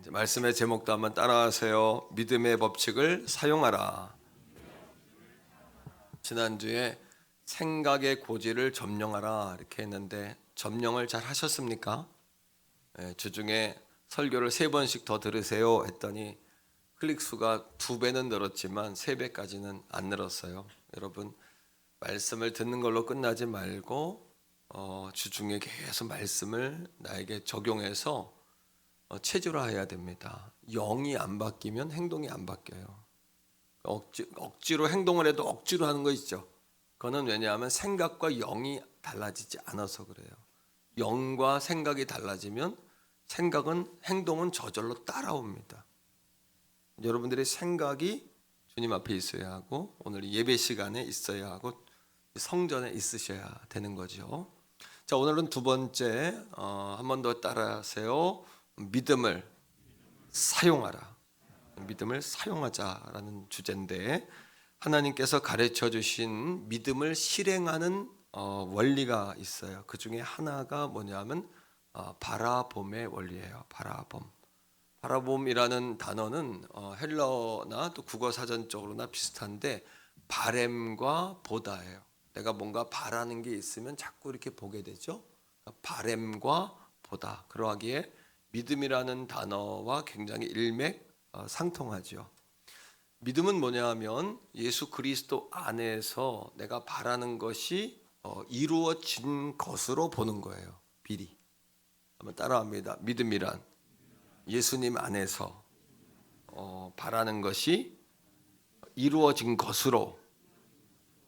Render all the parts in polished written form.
말씀의 제목도 한번 따라하세요. 믿음의 법칙을 사용하라. 지난주에 생각의 고지를 점령하라 이렇게 했는데 점령을 잘 하셨습니까? 주중에 설교를 3번씩 더 들으세요 했더니 클릭 수가 2배는 늘었지만 3배까지는 안 늘었어요. 여러분 말씀을 듣는 걸로 끝나지 말고 주중에 계속 말씀을 나에게 적용해서 체질화해야 됩니다. 영이 안 바뀌면 행동이 안 바뀌어요. 억지로 행동을 해도 억지로 하는 거 있죠. 그거는 왜냐하면 생각과 영이 달라지지 않아서 그래요. 영과 생각이 달라지면 행동은 저절로 따라옵니다. 여러분들의 생각이 주님 앞에 있어야 하고 오늘 예배 시간에 있어야 하고 성전에 있으셔야 되는 거죠. 자, 오늘은 두 번째 한 번 더 따라하세요. 믿음을 사용하라. 믿음을 사용하자라는 주제인데 하나님께서 가르쳐 주신 믿음을 실행하는 원리가 있어요. 그 중에 하나가 뭐냐면 바라봄의 원리예요. 바라봄이라는 단어는 헬러나 또 국어 사전적으로나 비슷한데 바램과 보다예요. 내가 뭔가 바라는 게 있으면 자꾸 이렇게 보게 되죠. 바램과 보다. 그러하기에 믿음이라는 단어와 굉장히 일맥상통하죠. 믿음은 뭐냐 하면 예수 그리스도 안에서 내가 바라는 것이 이루어진 것으로 보는 거예요. 비리. 한번 따라합니다. 믿음이란 예수님 안에서 바라는 것이 이루어진 것으로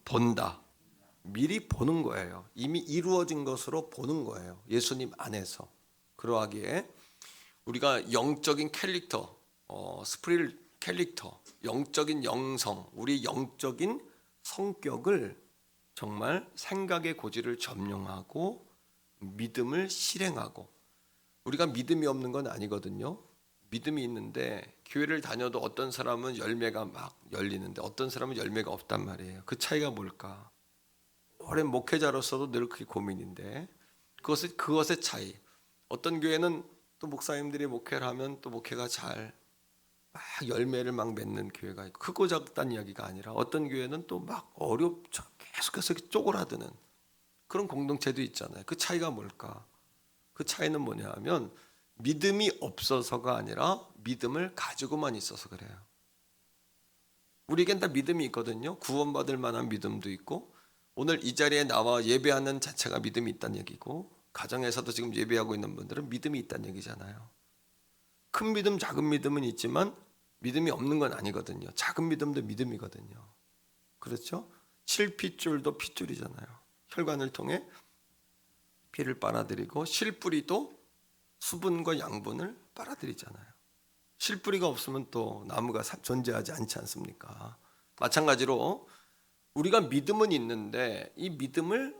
본다. 미리 보는 거예요. 이미 이루어진 것으로 보는 거예요. 예수님 안에서. 그러하기에 우리가 영적인 캐릭터, 스피릿 캐릭터, 영적인 영성, 우리 영적인 성격을 정말 생각의 고지를 점령하고 믿음을 실행하고 우리가 믿음이 없는 건 아니거든요. 믿음이 있는데 교회를 다녀도 어떤 사람은 열매가 막 열리는데 어떤 사람은 열매가 없단 말이에요. 그 차이가 뭘까? 오랜 목회자로서도 늘 그게 고민인데 그것의 차이. 어떤 교회는 또 목사님들이 목회를 하면 또 목회가 잘 막 열매를 막 맺는 교회가 있고 크고 작다는 이야기가 아니라 어떤 교회는 또 막 어렵죠. 계속해서 쪼그라드는 그런 공동체도 있잖아요. 그 차이가 뭘까? 그 차이는 뭐냐 하면 믿음이 없어서가 아니라 믿음을 가지고만 있어서 그래요. 우리에겐 다 믿음이 있거든요. 구원받을 만한 믿음도 있고 오늘 이 자리에 나와 예배하는 자체가 믿음이 있다는 얘기고 가정에서도 지금 예배하고 있는 분들은 믿음이 있다는 얘기잖아요. 큰 믿음, 작은 믿음은 있지만 믿음이 없는 건 아니거든요. 작은 믿음도 믿음이거든요. 그렇죠? 실핏줄도 핏줄이잖아요. 혈관을 통해 피를 빨아들이고 실뿌리도 수분과 양분을 빨아들이잖아요. 실뿌리가 없으면 또 나무가 존재하지 않지 않습니까? 마찬가지로 우리가 믿음은 있는데 이 믿음을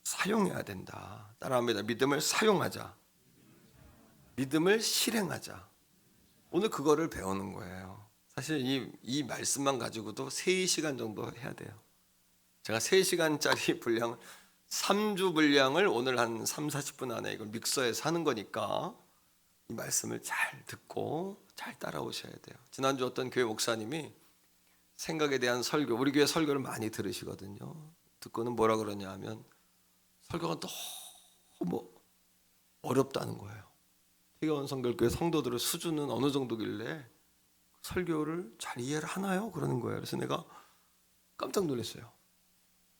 사용해야 된다. 따라합니다. 믿음을 사용하자. 믿음을 실행하자. 오늘 그거를 배우는 거예요. 사실 이 말씀만 가지고도 3시간 정도 해야 돼요. 제가 3시간짜리 분량 3주 분량을 오늘 한 3, 40분 안에 이걸 믹서해서 하는 거니까 이 말씀을 잘 듣고 잘 따라오셔야 돼요. 지난주 어떤 교회 목사님이 생각에 대한 설교, 우리 교회 설교를 많이 들으시거든요. 듣고는 뭐라 그러냐 하면 설교가 너무 어렵다는 거예요. 태교원 성결교회 성도들의 수준은 어느 정도길래 설교를 잘 이해를 하나요? 그러는 거예요. 그래서 내가 깜짝 놀랐어요.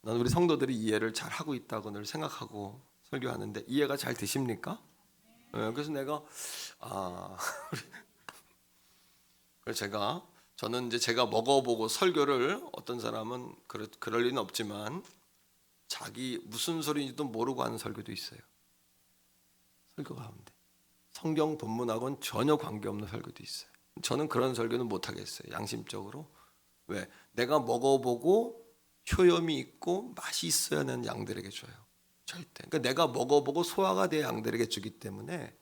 난 우리 성도들이 이해를 잘 하고 있다고 늘 생각하고 설교하는데 이해가 잘 되십니까? 그래서 내가 그래서 저는 이제 제가 먹어보고 설교를 어떤 사람은 그럴 리는 없지만 자기 무슨 소리인지도 모르고 하는 설교도 있어요. 설교 가운데 성경 본문하고는 전혀 관계없는 설교도 있어요. 저는 그런 설교는 못 하겠어요. 양심적으로. 왜? 내가 먹어보고 효염이 있고 맛이 있어야 하는 양들에게 줘요. 절대. 그러니까 내가 먹어보고 소화가 돼 양들에게 주기 때문에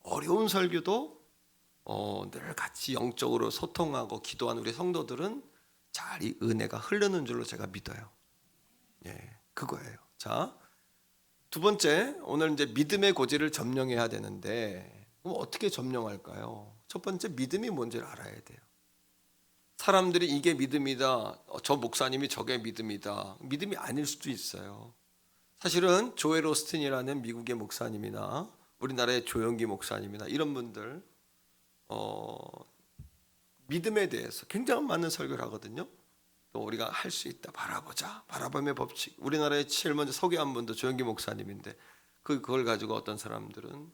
어려운 설교도 늘 같이 영적으로 소통하고 기도하는 우리 성도들은 잘 이 은혜가 흐르는 줄로 제가 믿어요. 예, 그거예요. 자, 두 번째, 오늘 이제 믿음의 고지를 점령해야 되는데 그럼 어떻게 점령할까요? 첫 번째 믿음이 뭔지를 알아야 돼요. 사람들이 이게 믿음이다, 저 목사님이 저게 믿음이다. 믿음이 아닐 수도 있어요. 사실은 조엘 오스틴이라는 미국의 목사님이나 우리나라의 조영기 목사님이나 이런 분들 믿음에 대해서 굉장히 많은 설교를 하거든요. 또 우리가 할 수 있다, 바라보자, 바라봄의 법칙. 우리나라에 제일 먼저 소개한 분도 조영기 목사님인데 그걸 가지고 어떤 사람들은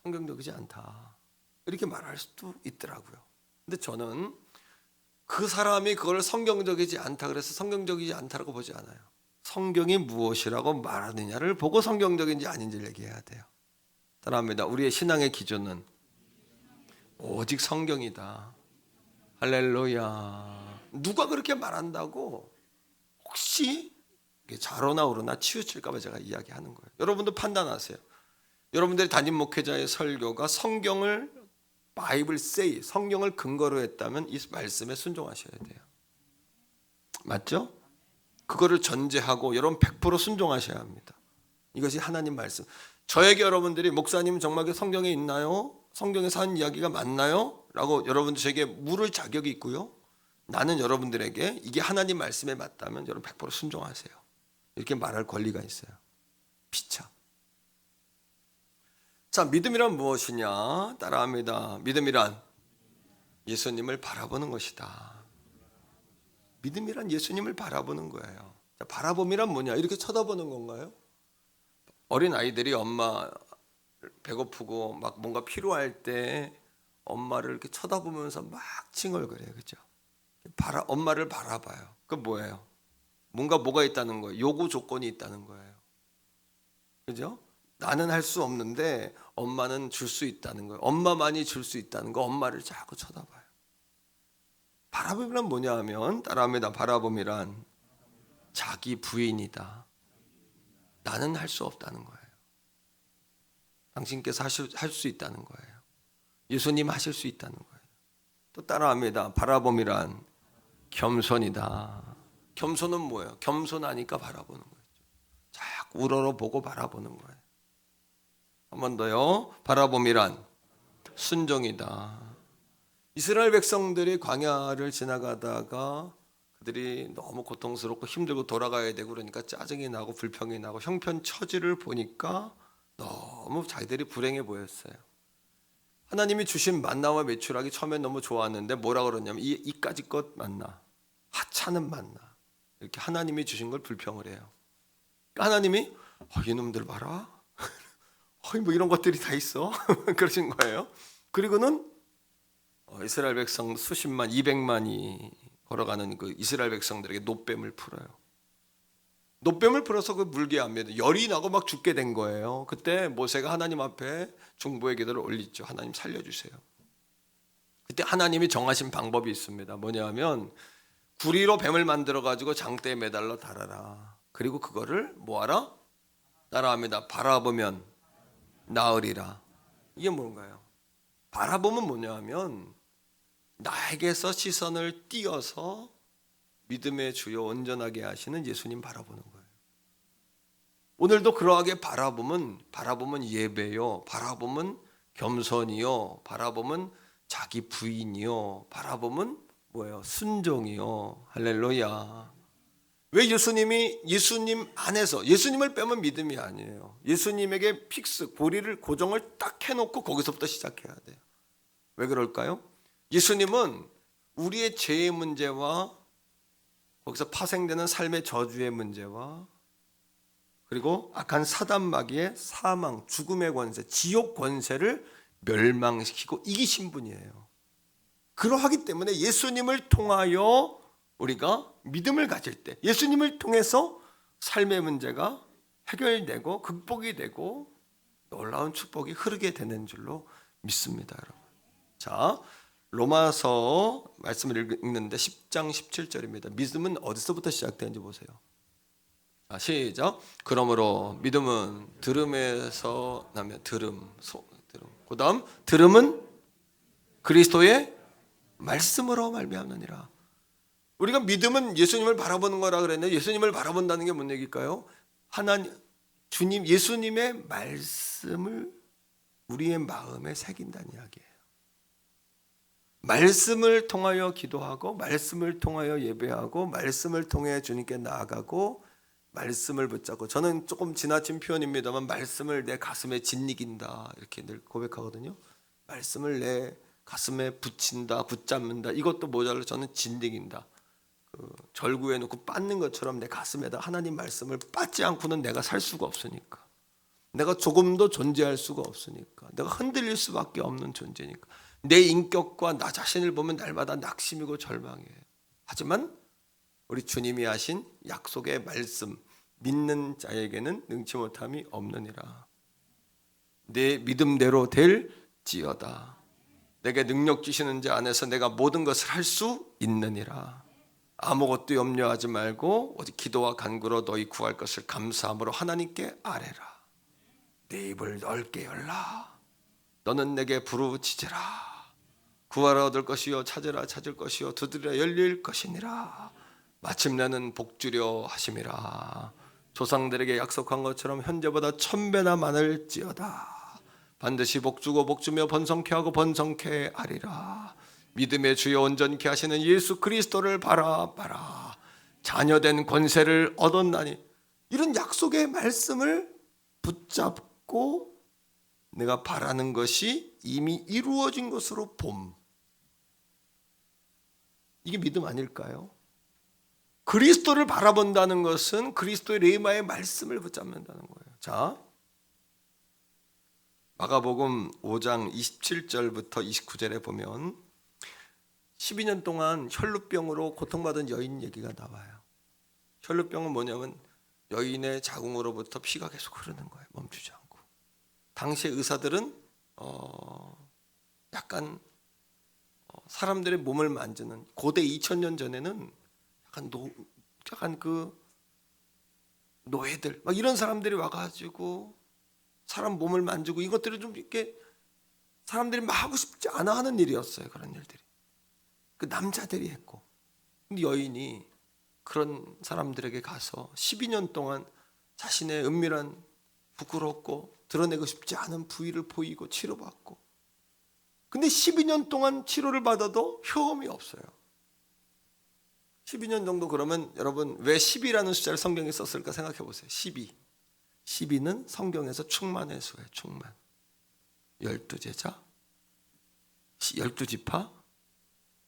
성경적이지 않다 이렇게 말할 수도 있더라고요. 근데 저는 그 사람이 그걸 성경적이지 않다 그래서 성경적이지 않다라고 보지 않아요. 성경이 무엇이라고 말하느냐를 보고 성경적인지 아닌지를 얘기해야 돼요. 따라합니다. 우리의 신앙의 기준은 오직 성경이다. 할렐루야. 누가 그렇게 말한다고 혹시 좌로나 우로나 치우칠까 봐 제가 이야기하는 거예요. 여러분도 판단하세요. 여러분들이 담임 목회자의 설교가 성경을 바이블 세이 성경을 근거로 했다면 이 말씀에 순종하셔야 돼요. 맞죠? 그거를 전제하고 여러분 100% 순종하셔야 합니다. 이것이 하나님 말씀. 저에게 여러분들이 목사님 정말 성경에 있나요? 성경에서 한 이야기가 맞나요? 라고 여러분들 제게 물을 자격이 있고요. 나는 여러분들에게 이게 하나님 말씀에 맞다면 여러분 100% 순종하세요. 이렇게 말할 권리가 있어요. 피차. 자, 믿음이란 무엇이냐? 따라합니다. 믿음이란 예수님을 바라보는 것이다. 믿음이란 예수님을 바라보는 거예요. 자, 바라봄이란 뭐냐? 이렇게 쳐다보는 건가요? 어린 아이들이 엄마 배고프고 막 뭔가 필요할 때 엄마를 이렇게 쳐다보면서 막 칭얼거려요. 그죠? 엄마를 바라봐요. 그 뭐예요? 뭐가 있다는 거예요. 요구 조건이 있다는 거예요. 그죠? 나는 할 수 없는데 엄마는 줄 수 있다는 거예요. 엄마만이 줄 수 있다는 거 엄마를 자꾸 쳐다봐요. 바라봄이란 뭐냐 하면 따라합니다. 바라봄이란 자기 부인이다. 나는 할 수 없다는 거예요. 당신께서 할 수 있다는 거예요. 예수님 하실 수 있다는 거예요. 또 따라합니다. 바라봄이란 겸손이다. 겸손은 뭐예요? 겸손하니까 바라보는 거예요. 자꾸 우러러보고 바라보는 거예요. 한 번 더요. 바라봄이란 순종이다. 이스라엘 백성들이 광야를 지나가다가 그들이 너무 고통스럽고 힘들고 돌아가야 되고 그러니까 짜증이 나고 불평이 나고 형편 처지를 보니까 너무 자기들이 불행해 보였어요. 하나님이 주신 만나와 메추라기 처음엔 너무 좋았는데 뭐라 그러냐면 이까지 것 만나, 하찮은 만나 이렇게 하나님이 주신 걸 불평을 해요. 하나님이 이놈들 봐라. 뭐 이런 것들이 다 있어. 그러신 거예요. 그리고는 이스라엘 백성 수십만, 200만이 걸어가는 그 이스라엘 백성들에게 노뱀을 풀어요. 노뱀을 풀어서 그 물게 합니다. 열이 나고 막 죽게 된 거예요. 그때 모세가 하나님 앞에 중보의 기도를 올리죠. 하나님 살려주세요. 그때 하나님이 정하신 방법이 있습니다. 뭐냐면 구리로 뱀을 만들어 가지고 장대에 매달러 달아라. 그리고 그거를 뭐하라? 따라합니다. 바라보면 나으리라. 이게 뭔가요? 바라보면 뭐냐 하면 나에게서 시선을 띄어서 믿음의 주요 온전하게 하시는 예수님 바라보는 거예요. 오늘도 그러하게 바라보면 예배요, 바라보면 겸손이요, 바라보면 자기 부인이요, 바라보면 뭐예요? 순종이요. 할렐루야. 왜 예수님 안에서 예수님을 빼면 믿음이 아니에요. 예수님에게 고리를 고정을 딱 해놓고 거기서부터 시작해야 돼요. 왜 그럴까요? 예수님은 우리의 죄의 문제와 거기서 파생되는 삶의 저주의 문제와 그리고 악한 사단 마귀의 사망, 죽음의 권세, 지옥 권세를 멸망시키고 이기신 분이에요. 그러하기 때문에 예수님을 통하여 우리가 믿음을 가질 때 예수님을 통해서 삶의 문제가 해결되고 극복이 되고 놀라운 축복이 흐르게 되는 줄로 믿습니다, 여러분. 자, 로마서 말씀을 읽는데 10장 17절입니다. 믿음은 어디서부터 시작되는지 보세요. 자, 시작. 그러므로 믿음은 들음에서 나면 들음. 그 다음 들음은 그리스도의 말씀으로 말미암느니라. 우리가 믿음은 예수님을 바라보는 거라 그랬는데 예수님을 바라본다는 게 뭔 얘기일까요? 주님 예수님의 말씀을 우리의 마음에 새긴다는 이야기예요. 말씀을 통하여 기도하고 말씀을 통하여 예배하고 말씀을 통해 주님께 나아가고 말씀을 붙잡고, 저는 조금 지나친 표현입니다만 말씀을 내 가슴에 짓이긴다 이렇게 늘 고백하거든요. 말씀을 내 가슴에 붙인다, 붙잡는다. 이것도 모자라 저는 짓이긴다. 절구에 놓고 빻는 것처럼 내 가슴에다 하나님 말씀을 빻지 않고는 내가 살 수가 없으니까, 내가 조금도 존재할 수가 없으니까, 내가 흔들릴 수밖에 없는 존재니까, 내 인격과 나 자신을 보면 날마다 낙심이고 절망이에요. 하지만 우리 주님이 하신 약속의 말씀, 믿는 자에게는 능치 못함이 없느니라. 내 믿음대로 될지어다. 내게 능력 주시는 자 안에서 내가 모든 것을 할 수 있느니라. 아무것도 염려하지 말고 오직 기도와 간구로 너희 구할 것을 감사함으로 하나님께 아뢰라. 내 입을 넓게 열라. 너는 내게 부르짖으라. 구하라 얻을 것이요 찾으라 찾을 것이요 두드리라 열릴 것이니라. 마침내는 복주려 하심이라. 조상들에게 약속한 것처럼 현재보다 1000배나 많을지어다. 반드시 복주고 복주며 번성케 하고 번성케 하리라. 믿음의 주여 온전케 하시는 예수 그리스도를 바라봐라. 자녀된 권세를 얻었나니. 이런 약속의 말씀을 붙잡고 내가 바라는 것이 이미 이루어진 것으로 봄. 이게 믿음 아닐까요? 그리스도를 바라본다는 것은 그리스도의 레마의 말씀을 붙잡는다는 거예요. 자, 마가복음 5장 27절부터 29절에 보면 12년 동안 혈루병으로 고통받은 여인 얘기가 나와요. 혈루병은 뭐냐면 여인의 자궁으로부터 피가 계속 흐르는 거예요. 멈추지 않고. 당시의 의사들은 약간 사람들의 몸을 만지는, 고대 2000년 전에는 약간 그 노예들 막 이런 사람들이 와가지고 사람 몸을 만지고 이것들을 좀 이렇게 사람들이 막 하고 싶지 않아 하는 일이었어요. 그런 일들이 그 남자들이 했고, 근데 여인이 그런 사람들에게 가서 12년 동안 자신의 은밀한 부끄럽고 드러내고 싶지 않은 부위를 보이고 치료받고, 근데 12년 동안 치료를 받아도 효험이 없어요. 12년 정도. 그러면 여러분 왜 10이라는 숫자를 성경에 썼을까 생각해 보세요. 12. 12는 성경에서 충만의 수예요. 충만. 12제자, 12지파,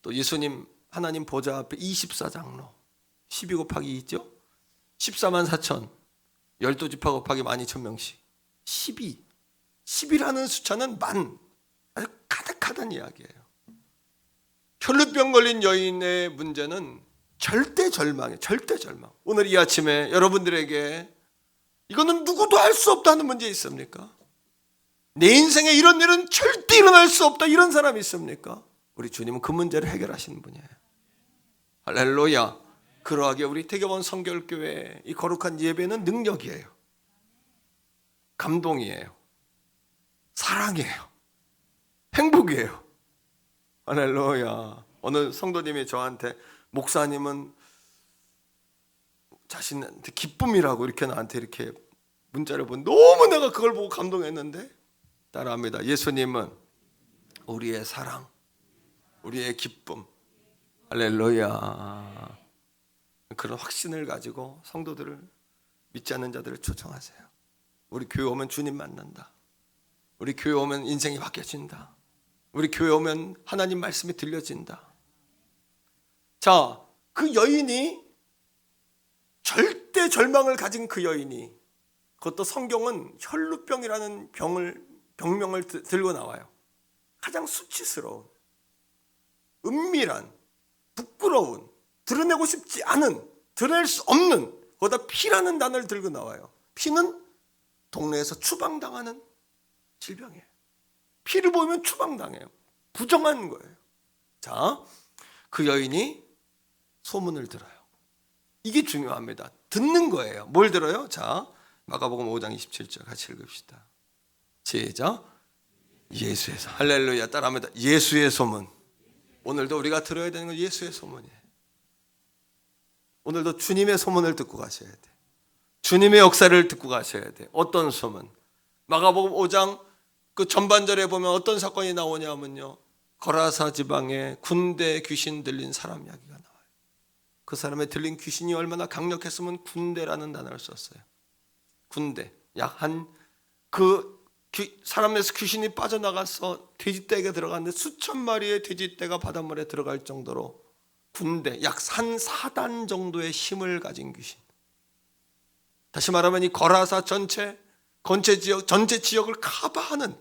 또 예수님 하나님 보좌 앞에 24장로, 12 곱하기 2 있죠? 14만 4천, 12지파 곱하기 12,000명씩 12. 10이라는 숫자는 만, 아주 가득하다는 이야기예요. 혈루병 걸린 여인의 문제는 절대 절망이에요. 절대 절망. 오늘 이 아침에 여러분들에게 이거는 누구도 할 수 없다는 문제 있습니까? 내 인생에 이런 일은 절대 일어날 수 없다, 이런 사람이 있습니까? 우리 주님은 그 문제를 해결하시는 분이에요. 할렐루야. 그러하게 우리 태교원 성결교회 이 거룩한 예배는 능력이에요. 감동이에요. 사랑이에요. 행복이에요. 할렐루야. 어느 성도님이 저한테, 목사님은 자신한테 기쁨이라고 이렇게 나한테 이렇게 문자를 보고 너무 내가 그걸 보고 감동했는데, 따라합니다. 예수님은 우리의 사랑, 우리의 기쁨. 할렐루야. 그런 확신을 가지고 성도들을, 믿지 않는 자들을 초청하세요. 우리 교회 오면 주님 만난다. 우리 교회 오면 인생이 바뀌어진다. 우리 교회 오면 하나님 말씀이 들려진다. 자, 그 여인이, 절대 절망을 가진 그 여인이, 그것도 성경은 혈루병이라는 병명을 들고 나와요. 가장 수치스러운, 은밀한, 부끄러운, 드러내고 싶지 않은, 드러낼 수 없는, 거기다 피라는 단어를 들고 나와요. 피는 동네에서 추방당하는 질병이에요. 피를 보이면 추방당해요. 부정한 거예요. 자, 그 여인이 소문을 들어요. 이게 중요합니다. 듣는 거예요. 뭘 들어요? 자, 마가복음 5장 27절 같이 읽읍시다. 시작. 예수의 소문. 할렐루야. 따라합니다. 예수의 소문. 오늘도 우리가 들어야 되는 건 예수의 소문이에요. 오늘도 주님의 소문을 듣고 가셔야 돼. 주님의 역사를 듣고 가셔야 돼. 어떤 소문? 마가복음 5장 그 전반절에 보면 어떤 사건이 나오냐면요, 거라사 지방에 군대 귀신 들린 사람 이야기가 나와요. 그 사람의 들린 귀신이 얼마나 강력했으면 군대라는 단어를 썼어요. 군대. 약 한 사람에서 귀신이 빠져나가서 돼지떼가 들어갔는데 수천 마리의 돼지떼가 바닷물에 들어갈 정도로 군대, 약 한 4단 정도의 힘을 가진 귀신. 다시 말하면 이 거라사 전체 지역을 커버하는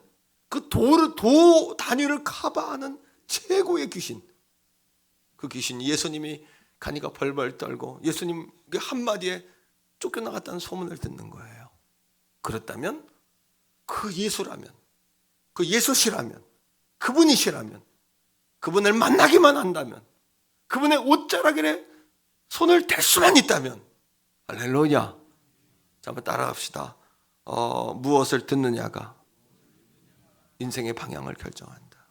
그 도 단위를 커버하는 최고의 귀신. 그 귀신이 예수님이 가니까 벌벌 떨고 예수님 한마디에 쫓겨나갔다는 소문을 듣는 거예요. 그렇다면 그 예수라면, 그 예수시라면, 그분이시라면, 그분을 만나기만 한다면, 그분의 옷자락에 손을 댈 수만 있다면, 할렐루야. 자, 한번 따라갑시다. 무엇을 듣느냐가 인생의 방향을 결정한다.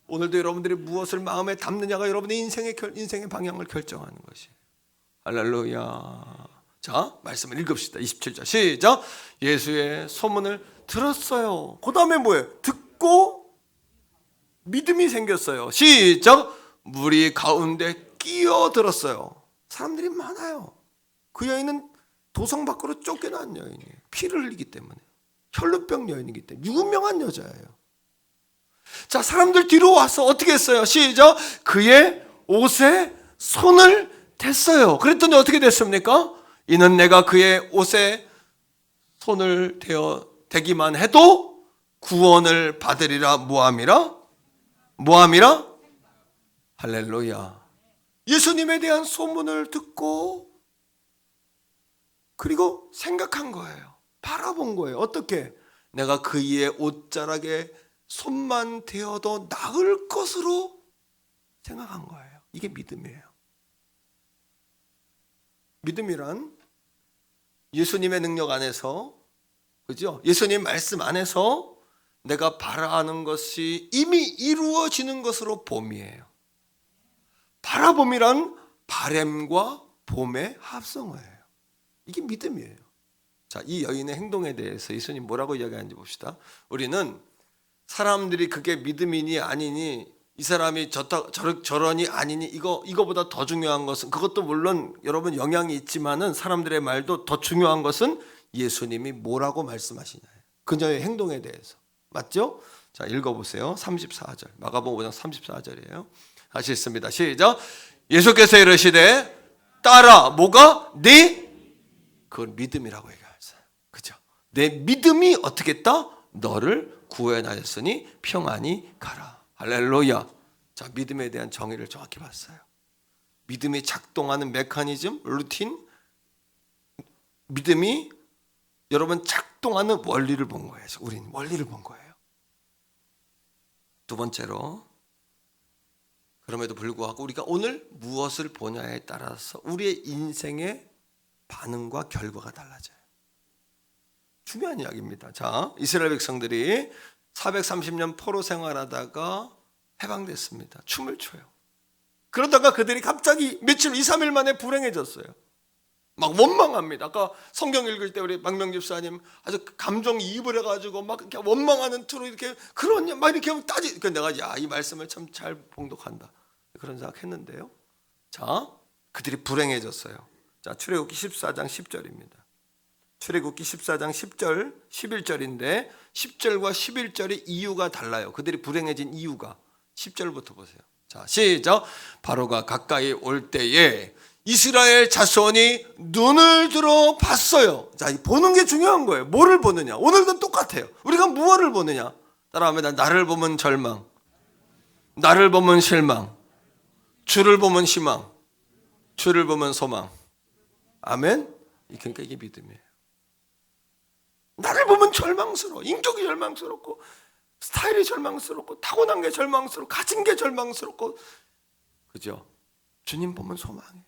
오늘도 여러분들이 무엇을 마음에 담느냐가 여러분의 인생의 방향을 결정하는 것이에요. 할렐루야. 자, 말씀을 읽읍시다. 27절 시작. 예수의 소문을 들었어요. 그 다음에 뭐예요? 듣고 믿음이 생겼어요. 시작. 무리 가운데 끼어들었어요. 사람들이 많아요. 그 여인은 도성 밖으로 쫓겨난 여인이에요. 피를 흘리기 때문에. 혈루병 여인이기 때문에 유명한 여자예요. 자, 사람들 뒤로 와서 어떻게 했어요? 시작. 그의 옷에 손을 댔어요. 그랬더니 어떻게 됐습니까? 이는 내가 그의 옷에 손을 대기만 해도 구원을 받으리라. 뭐함이라? 할렐루야. 예수님에 대한 소문을 듣고 그리고 생각한 거예요. 바라본 거예요. 어떻게? 내가 그의 옷자락에 손만 대어도 나을 것으로 생각한 거예요. 이게 믿음이에요. 믿음이란 예수님의 능력 안에서, 그죠? 예수님 말씀 안에서 내가 바라는 것이 이미 이루어지는 것으로 봄이에요. 바라봄이란 바램과 봄의 합성어예요. 이게 믿음이에요. 자, 이 여인의 행동에 대해서 예수님 뭐라고 이야기하는지 봅시다. 우리는 사람들이 그게 믿음이니 아니니, 이 사람이 저러니 아니니, 이거보다 더 중요한 것은, 그것도 물론 여러분 영향이 있지만은 사람들의 말도 더 중요한 것은 예수님이 뭐라고 말씀하시냐예요. 그녀의 행동에 대해서. 맞죠? 자, 읽어보세요. 34절. 마가복음 5장 34절이에요. 다시 읽습니다. 시작. 예수께서 이르시되 따라. 뭐가? 그걸 믿음이라고 얘기하셨어요. 그죠? 내 믿음이 어떻게 했다? 너를 구원하였으니 평안히 가라. 할렐루야. 자, 믿음에 대한 정의를 정확히 봤어요. 믿음이 작동하는 메커니즘, 루틴, 믿음이 여러분 작동하는 원리를 본 거예요. 우리는 원리를 본 거예요. 두 번째로, 그럼에도 불구하고 우리가 오늘 무엇을 보냐에 따라서 우리의 인생의 반응과 결과가 달라져요. 중요한 이야기입니다. 자, 이스라엘 백성들이 430년 포로 생활하다가 해방됐습니다. 춤을 춰요. 그러다가 그들이 갑자기 며칠 2, 3일 만에 불행해졌어요. 막 원망합니다. 아까 성경 읽을 때 우리 박명 집사님 아주 감정이입을 해가지고 막 이렇게 원망하는 투로 이렇게 그러냐 막 이렇게 하면 그 내가 이 말씀을 참 잘 봉독한다 그런 생각했는데요. 자, 그들이 불행해졌어요. 자, 출애굽기 14장 10절입니다. 출애굽기 14장 10절, 11절인데 10절과 11절의 이유가 달라요. 그들이 불행해진 이유가 10절부터 보세요. 자, 시작. 바로가 가까이 올 때에 이스라엘 자손이 눈을 들어 봤어요. 자, 보는 게 중요한 거예요. 뭐를 보느냐? 오늘도 똑같아요. 우리가 무엇을 보느냐? 따라하면 나를 보면 절망, 나를 보면 실망, 주를 보면 희망, 주를 보면 소망. 아멘? 그러니까 이게 믿음이에요. 나를 보면 절망스러워. 인격이 절망스럽고 스타일이 절망스럽고 타고난 게 절망스럽고 가진 게 절망스럽고, 그죠? 주님 보면 소망이에요.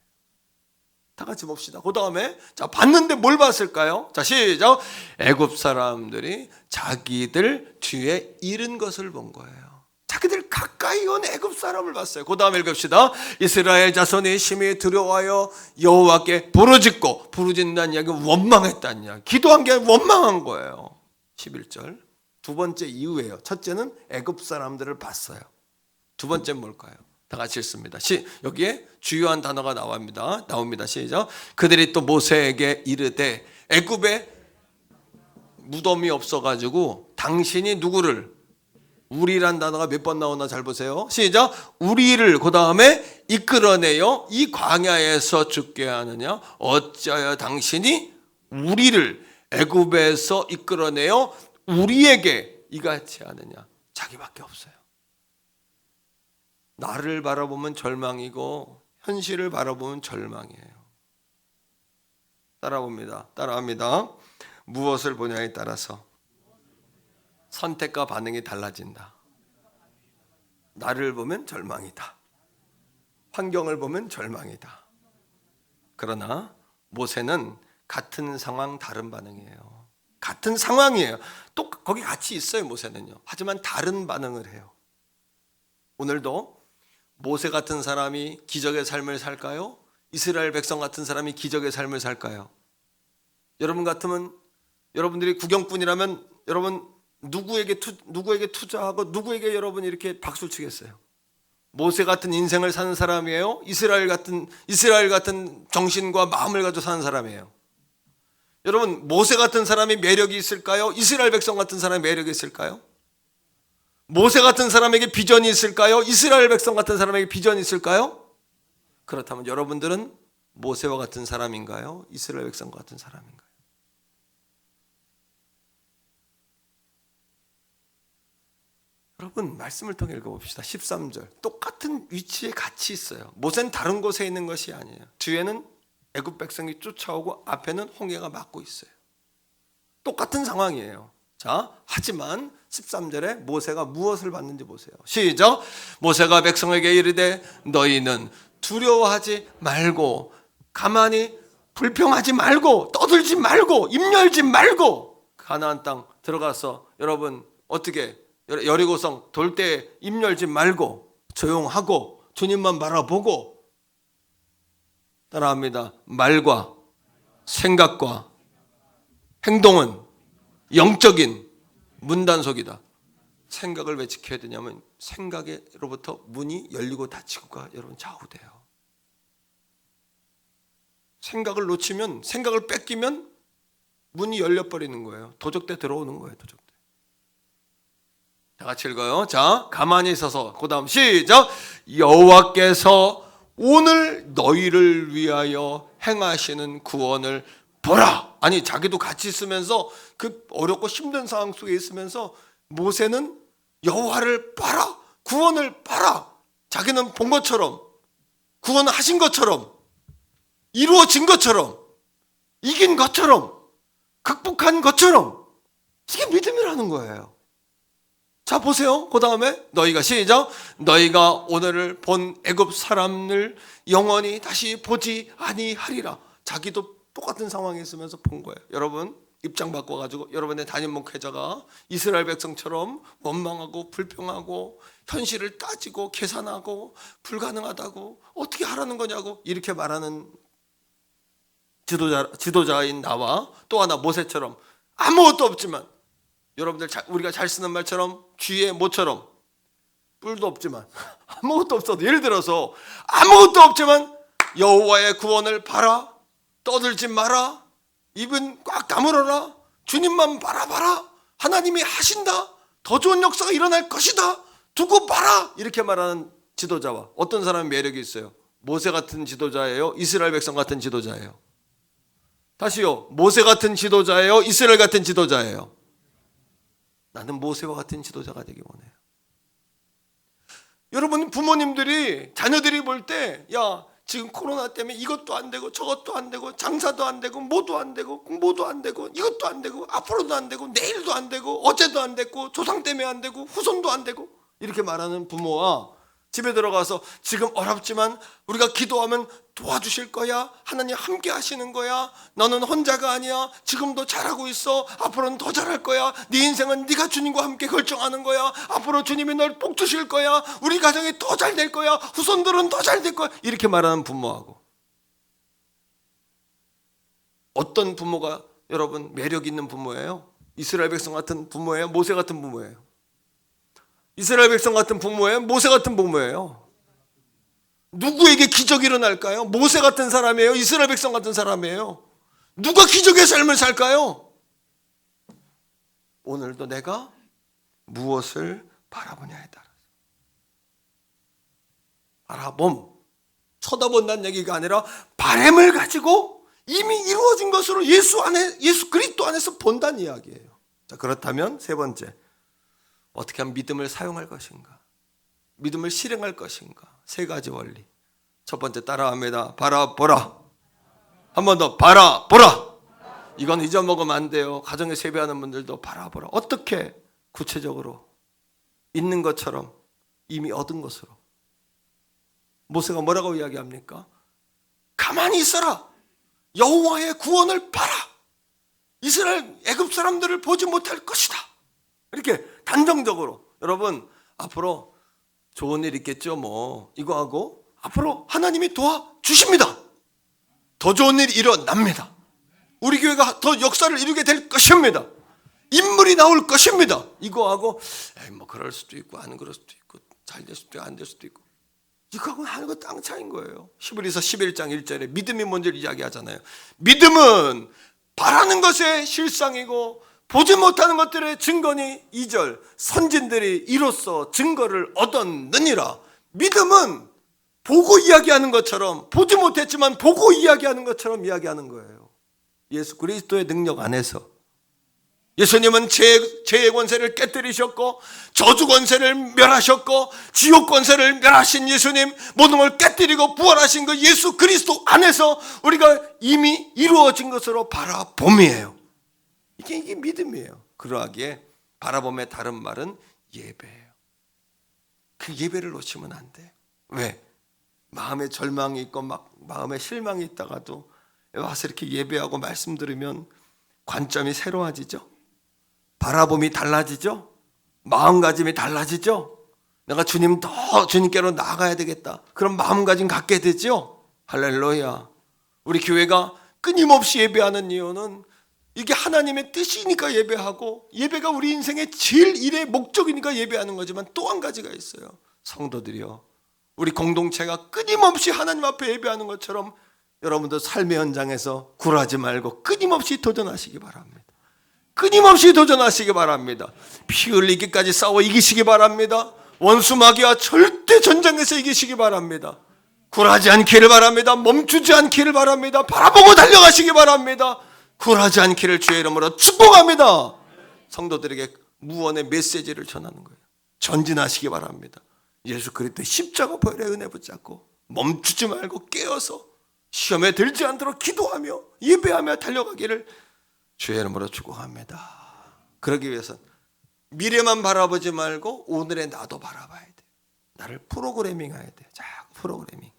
다 같이 봅시다. 그 다음에 자, 봤는데 뭘 봤을까요? 자, 시작. 애굽 사람들이 자기들 뒤에 잃은 것을 본 거예요. 자기들 가까이 온 애굽 사람을 봤어요. 그 다음에 읽읍시다. 이스라엘 자손이 심히 두려워하여 여호와께 부르짖고, 부르짖는다는 이야기는 원망했다는 이야기. 기도한 게 원망한 거예요. 11절. 두 번째 이유예요. 첫째는 애굽 사람들을 봤어요. 두 번째 뭘까요? 다 같이 읽습니다. 여기에 주요한 단어가 나옵니다. 시작. 그들이 또 모세에게 이르되 애굽에 무덤이 없어가지고 당신이 누구를, 우리란 단어가 몇 번 나오나 잘 보세요. 시작. 우리를 그 다음에 이끌어내요 이 광야에서 죽게 하느냐? 어찌하여 당신이 우리를 애굽에서 이끌어내요 우리에게 이같이 하느냐? 자기밖에 없어요. 나를 바라보면 절망이고 현실을 바라보면 절망이에요. 따라합니다. 무엇을 보냐에 따라서 선택과 반응이 달라진다. 나를 보면 절망이다. 환경을 보면 절망이다. 그러나 모세는 같은 상황 다른 반응이에요. 같은 상황이에요. 또 거기 같이 있어요, 모세는요. 하지만 다른 반응을 해요. 오늘도 모세 같은 사람이 기적의 삶을 살까요? 이스라엘 백성 같은 사람이 기적의 삶을 살까요? 여러분 같으면, 여러분들이 구경꾼이라면 여러분 누구에게 투자하고 누구에게 여러분 이렇게 박수를 치겠어요? 모세 같은 인생을 사는 사람이에요? 이스라엘 같은 정신과 마음을 가지고 사는 사람이에요? 여러분, 모세 같은 사람이 매력이 있을까요? 이스라엘 백성 같은 사람이 매력이 있을까요? 모세 같은 사람에게 비전이 있을까요? 이스라엘 백성 같은 사람에게 비전이 있을까요? 그렇다면 여러분들은 모세와 같은 사람인가요? 이스라엘 백성과 같은 사람인가요? 여러분, 말씀을 통해 읽어봅시다. 13절. 똑같은 위치에 같이 있어요. 모세는 다른 곳에 있는 것이 아니에요. 뒤에는 애굽 백성이 쫓아오고 앞에는 홍해가 막고 있어요. 똑같은 상황이에요. 자, 하지만 13절에 모세가 무엇을 받는지 보세요. 시작. 모세가 백성에게 이르되 너희는 두려워하지 말고 가만히 불평하지 말고 떠들지 말고 입 열지 말고 가나안 땅 들어가서 여러분 어떻게 여리고성 돌 때 입 열지 말고 조용하고 주님만 바라보고, 따라합니다. 말과 생각과 행동은 영적인 문단속이다. 생각을 왜 지켜야 되냐면 생각으로부터 문이 열리고 닫히고가 여러분 좌우돼요. 생각을 놓치면, 생각을 뺏기면 문이 열려버리는 거예요. 도적대 들어오는 거예요. 도적대. 다 같이 읽어요. 자, 가만히 있어서 그 다음 시작. 여호와께서 오늘 너희를 위하여 행하시는 구원을 보라. 아니, 자기도 같이 있으면서 그 어렵고 힘든 상황 속에 있으면서 모세는 여호와를 봐라, 구원을 봐라. 자기는 본 것처럼, 구원을 하신 것처럼, 이루어진 것처럼, 이긴 것처럼, 극복한 것처럼, 이게 믿음이라는 거예요. 자, 보세요. 그 다음에 너희가 시작. 너희가 오늘을 본 애굽 사람을 영원히 다시 보지 아니하리라. 자기도 똑같은 상황에 있으면서 본 거예요. 여러분 입장 바꿔가지고 여러분의 담임 목회자가 이스라엘 백성처럼 원망하고 불평하고 현실을 따지고 계산하고 불가능하다고 어떻게 하라는 거냐고 이렇게 말하는 지도자인 나와 또 하나 모세처럼 아무것도 없지만, 여러분들 우리가 잘 쓰는 말처럼 쥐의 모처럼 뿔도 없지만 아무것도 없어도, 예를 들어서 아무것도 없지만 여호와의 구원을 봐라, 떠들지 마라, 입은 꽉 다물어라, 주님만 바라봐라, 하나님이 하신다, 더 좋은 역사가 일어날 것이다, 두고 봐라, 이렇게 말하는 지도자와 어떤 사람의 매력이 있어요? 모세 같은 지도자예요? 이스라엘 백성 같은 지도자예요? 다시요, 모세 같은 지도자예요? 이스라엘 같은 지도자예요? 나는 모세와 같은 지도자가 되기 원해요. 여러분 부모님들이 자녀들이 볼 때, 야 지금 코로나 때문에 이것도 안 되고 저것도 안 되고 장사도 안 되고 뭐도 안 되고 공부도 안 되고 이것도 안 되고 앞으로도 안 되고 내일도 안 되고 어제도 안 됐고 조상 때문에 안 되고 후손도 안 되고 이렇게 말하는 부모와 집에 들어가서 지금 어렵지만 우리가 기도하면 도와주실 거야, 하나님 함께 하시는 거야, 너는 혼자가 아니야, 지금도 잘하고 있어, 앞으로는 더 잘할 거야, 네 인생은 네가 주님과 함께 결정하는 거야, 앞으로 주님이 널 복 주실 거야, 우리 가정이 더 잘 될 거야, 후손들은 더 잘 될 거야, 이렇게 말하는 부모하고, 어떤 부모가 여러분 매력 있는 부모예요? 이스라엘 백성 같은 부모예요? 모세 같은 부모예요? 이스라엘 백성 같은 부모예요? 모세 같은 부모예요? 누구에게 기적이 일어날까요? 모세 같은 사람이에요? 이스라엘 백성 같은 사람이에요? 누가 기적의 삶을 살까요? 오늘도 내가 무엇을 바라보냐에 따라서. 바라봄, 쳐다본다는 얘기가 아니라 바람을 가지고 이미 이루어진 것으로 예수 그리스도 안에서 본다는 이야기예요. 자, 그렇다면 세 번째, 어떻게 하면 믿음을 사용할 것인가? 믿음을 실행할 것인가? 세 가지 원리. 첫 번째 따라합니다. 바라보라. 한 번 더 바라보라. 이건 잊어먹으면 안 돼요. 가정에 세배하는 분들도 바라보라. 어떻게? 구체적으로 있는 것처럼 이미 얻은 것으로. 모세가 뭐라고 이야기합니까? 가만히 있어라. 여호와의 구원을 봐라. 이스라엘 애굽 사람들을 보지 못할 것이다. 이렇게 단정적으로. 여러분, 앞으로 좋은 일 있겠죠. 뭐 이거 하고 앞으로 하나님이 도와주십니다. 더 좋은 일이 일어납니다. 우리 교회가 더 역사를 이루게 될 것입니다. 인물이 나올 것입니다. 이거 하고 뭐 그럴 수도 있고 안 그럴 수도 있고 잘 될 수도 있고 안 될 수도 있고, 이거하고 하는 거 땅 차이인 거예요. 히브리서 11장 1절에 믿음이 뭔지를 이야기하잖아요. 믿음은 바라는 것의 실상이고 보지 못하는 것들의 증거니 2절 선진들이 이로써 증거를 얻었느니라. 믿음은 보고 이야기하는 것처럼, 보지 못했지만 보고 이야기하는 것처럼 이야기하는 거예요. 예수 그리스도의 능력 안에서. 예수님은 죄의 권세를 깨뜨리셨고 저주 권세를 멸하셨고 지옥 권세를 멸하신 예수님, 모든 걸 깨뜨리고 부활하신 그 예수 그리스도 안에서 우리가 이미 이루어진 것으로 바라봄이에요. 이게 믿음이에요. 그러하기에 바라봄의 다른 말은 예배예요. 그 예배를 놓치면 안 돼요. 왜? 마음에 절망이 있고 막 마음에 실망이 있다가도 와서 이렇게 예배하고 말씀 들으면 관점이 새로워지죠. 바라봄이 달라지죠. 마음가짐이 달라지죠. 내가 주님께로 나아가야 되겠다, 그런 마음가짐 갖게 되죠. 할렐루야. 우리 교회가 끊임없이 예배하는 이유는 이게 하나님의 뜻이니까 예배하고, 예배가 우리 인생의 제일 일의 목적이니까 예배하는 거지만 또 한 가지가 있어요. 성도들이요, 우리 공동체가 끊임없이 하나님 앞에 예배하는 것처럼 여러분도 삶의 현장에서 굴하지 말고 끊임없이 도전하시기 바랍니다. 끊임없이 도전하시기 바랍니다. 피 흘리기까지 싸워 이기시기 바랍니다. 원수 마귀와 절대 전쟁에서 이기시기 바랍니다. 굴하지 않기를 바랍니다. 멈추지 않기를 바랍니다. 바라보고 달려가시기 바랍니다. 굴하지 않기를 주의 이름으로 축복합니다. 성도들에게 무언의 메시지를 전하는 거예요. 전진하시기 바랍니다. 예수 그리스도의 십자가 보혈의 은혜 붙잡고 멈추지 말고 깨어서 시험에 들지 않도록 기도하며 예배하며 달려가기를 주의 이름으로 축복합니다. 그러기 위해서는 미래만 바라보지 말고 오늘의 나도 바라봐야 돼. 나를 프로그래밍해야 돼. 자꾸 프로그래밍.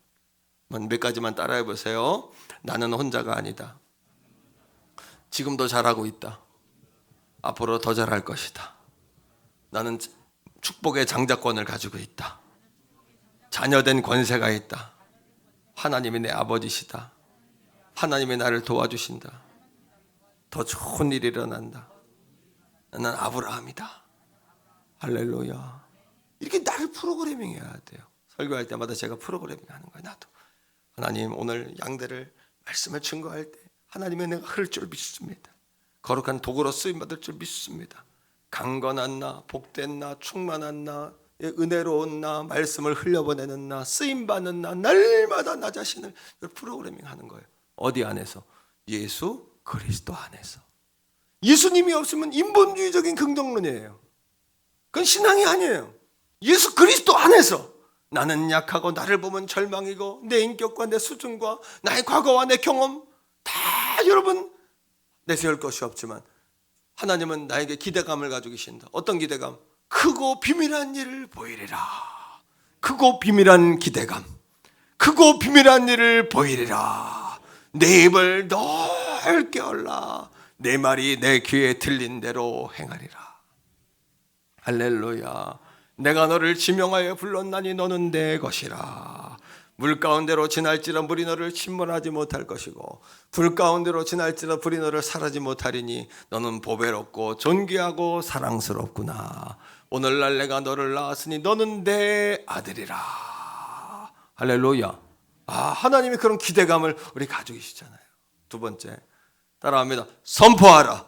몇 가지만 따라해 보세요. 나는 혼자가 아니다. 지금도 잘하고 있다. 앞으로 더 잘할 것이다. 나는 축복의 장자권을 가지고 있다. 자녀된 권세가 있다. 하나님이 내 아버지시다. 하나님이 나를 도와주신다. 더 좋은 일이 일어난다. 나는 아브라함이다. 할렐루야. 이렇게 나를 프로그래밍 해야 돼요. 설교할 때마다 제가 프로그래밍 하는 거예요. 나도 하나님 오늘 양대를 말씀을 증거할 때 하나님의 내가 흐를 줄 믿습니다. 거룩한 도구로 쓰임받을 줄 믿습니다. 강건한 나, 복된 나, 충만한 나, 은혜로운 나, 말씀을 흘려보내는 나, 쓰임받는 나, 날마다 나 자신을 프로그래밍 하는 거예요. 어디 안에서? 예수 그리스도 안에서. 예수님이 없으면 인본주의적인 긍정론이에요. 그건 신앙이 아니에요. 예수 그리스도 안에서 나는 약하고 나를 보면 절망이고 내 인격과 내 수준과 나의 과거와 내 경험 다 여러분 내세울 것이 없지만 하나님은 나에게 기대감을 가지고 계신다. 어떤 기대감? 크고 비밀한 일을 보이리라. 크고 비밀한 기대감. 크고 비밀한 일을 보이리라. 내 입을 넓게 열라. 내 말이 내 귀에 들린 대로 행하리라. 할렐루야. 내가 너를 지명하여 불렀나니 너는 내 것이라. 물 가운데로 지날지라 물이 너를 침몰하지 못할 것이고 불 가운데로 지날지라 불이 너를 사르지 못하리니 너는 보배롭고 존귀하고 사랑스럽구나. 오늘날 내가 너를 낳았으니 너는 내 아들이라. 할렐루야. 하나님이 그런 기대감을 우리 가지고 계시잖아요. 두 번째, 따라합니다. 선포하라.